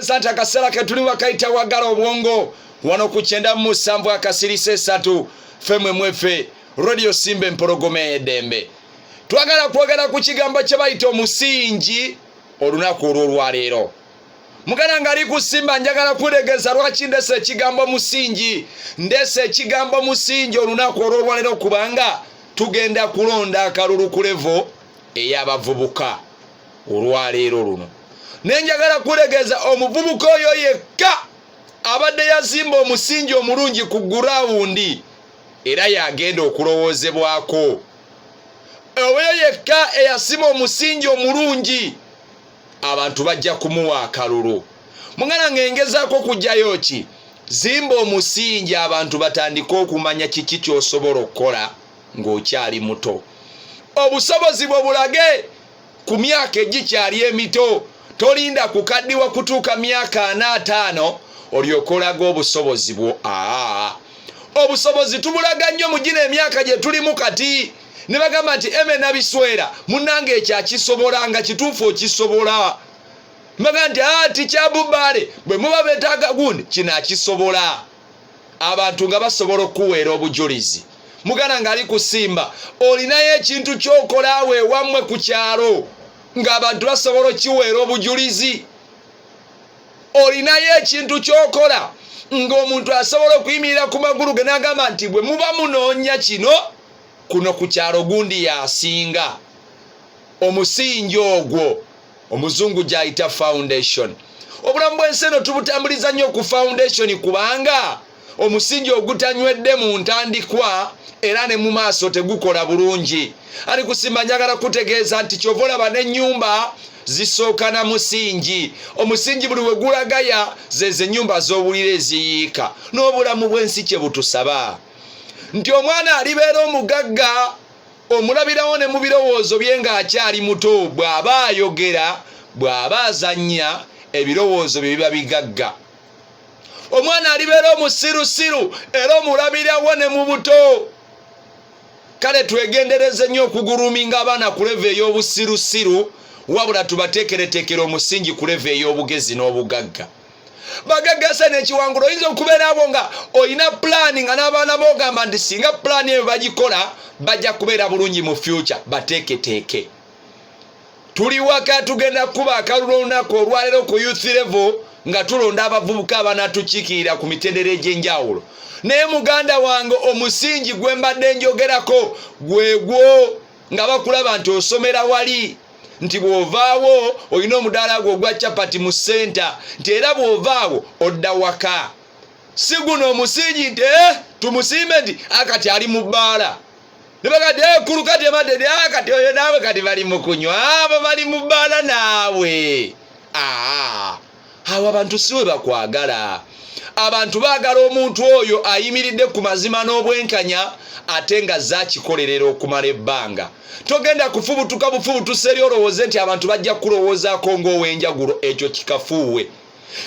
Tutegeeza nti akaseera ke tuli wakaita wagala obwongo wano ku 97 akasirisa 3 femwe mwefe Radio Simba empologoma y'eddembe. Twagala kwogera ku kigambo kye bayita omusingi olunaku olw'olwaleero. Muganda ng'ali ku Simba njagala kutegeeza lwaki ndese ekigambo musingi. Ndese ekigambo musingi olunaku olw'olwaleero kubanga tugenda kulonda akalulu ku levo ey'abavubuka olwaleero luno. Nenjagala kutegeeza omuvubuka oyo yekka abadde yazimba omusingi omulungi ku gurawundi era yagenda okulowoozebwako. Oyo yekka eyasima omusingi omulungi abantu bajja kumuwa akalulu. Muganda ngengezaako kujjayo ki zimba omusingi abantu batandika okumanya kiki ky'osobola okukola ng'okyali muto. Obusobozi bwe bulage ku myaka egikyali emito. Tolinda kukaddiwa kutuuka myaka 4-5 olyokolaga obusobozi bwo. Obusobozi tubulaga nnyo mu gino emyaka gye tulimu kati. Ne bagamba nti nabiswera munnange ekyakisobola nga kituufu okisobola. Mbaga nti tikyabubbale bwe muba beetaaga gundi kinaakisobola. Abantu nga basobola okuweera obujulizi. Muganda ng'ali ku Simba olinayo ekintu ky'okola awo ewammwe ku kyalo ng'abantu basobola okiweera obujulizi. Olinayo ekintu ky'okola ng'omuntu asobola okuyimirira ku magulu ge n'agamba nti bwe muba munoonya kino kuno ku kyalo gundi yasinga. Omusingi ogwo omuzungu gy'ayita foundation. Obulamu bw'ensi eno tubutambuliza nnyo ku foundation kubanga omusingi ogutanywedde mu ntandikwa era ne mu maaso tegukola bulungi. Ali ku Simba njagala kutegeeza nti kyova olaba n'ennyumba zisooka na musingi. Omusingi buli we gulagaya zezo ennyumba z'owulira eziyiika. N'obulamu bw'ensi kye butusaba nti omwana alibeera omugagga omulabirawo ne mu birowoozo bye ng'akyali muto. Bw'aba ayogera bw'aba azannya ebirowoozo bye biba bigagga. Omwana alibeera omusirusiru era omulabirawo ne mu buto. Kale twegendereze nnyo okuguruminga abaana ku leve ey'obusirusiru wabula tubateekereteekera omusingi ku leve ey'obugezi n'obugagga. Bagagga se n'ekiwangulo oyinza okubeera abo nga olina pulaani nga n'abaana boogamba nti singa pulaani eyo bagikola bajja kubeera bulungi mu future. Bateeketeeke. Tuli waka tugenda kuba akalulu olunaku olwaleero ku youth level nga tulonda abavubuka abanatukiikirira ku mitendera egy'enjawulo. Naye muganda wange omusingi gwe mbadde njogerako gwegwo nga bakulaba nti osomera wali nti bw'ovaawo olina omudaala gwo ogwa capati mu senta nti era bw'ovaawo odda waka. Si guno omusingi nti tumusimbe nti akati ali mu bbaala. Ne bagati kulu kati emadde akati oyo naawe kati bali mu kunywa abo bali mu bbaala naawe. Awo abantu siwe bakwagala. Abantu baagala omuntu oyo ayimiridde ku mazima n'obwenkanya ate nga zakikolerera okumala ebbanga. Togenda kufubutuka bufubutusa eri olowooze nti abantu bajja kulowoozaako ng'ow'enjawulo. Ekyo kikafuuwe.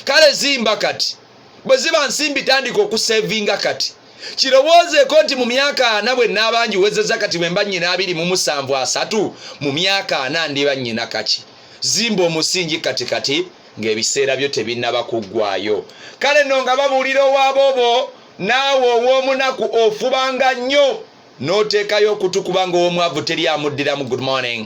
Kale zimba kati bwe ziba nsimbi tandika okusevinga kati. Kirowoozeeko nti mu myaka 4 bwe nnaaba ngiwezezza kati bwe mba nnyina 273 mu myaka 4 ndiba nnyina kaki. Zimba omusingi kati ng'ebiseera byo tebinnaba kuggwayo. Kale nno nga babuulira owaboobo naawe ow'omunaku ofubanga nnyo n'oteekayo okutukuba ng'ow'omwavu teri amuddiramu. Good morning.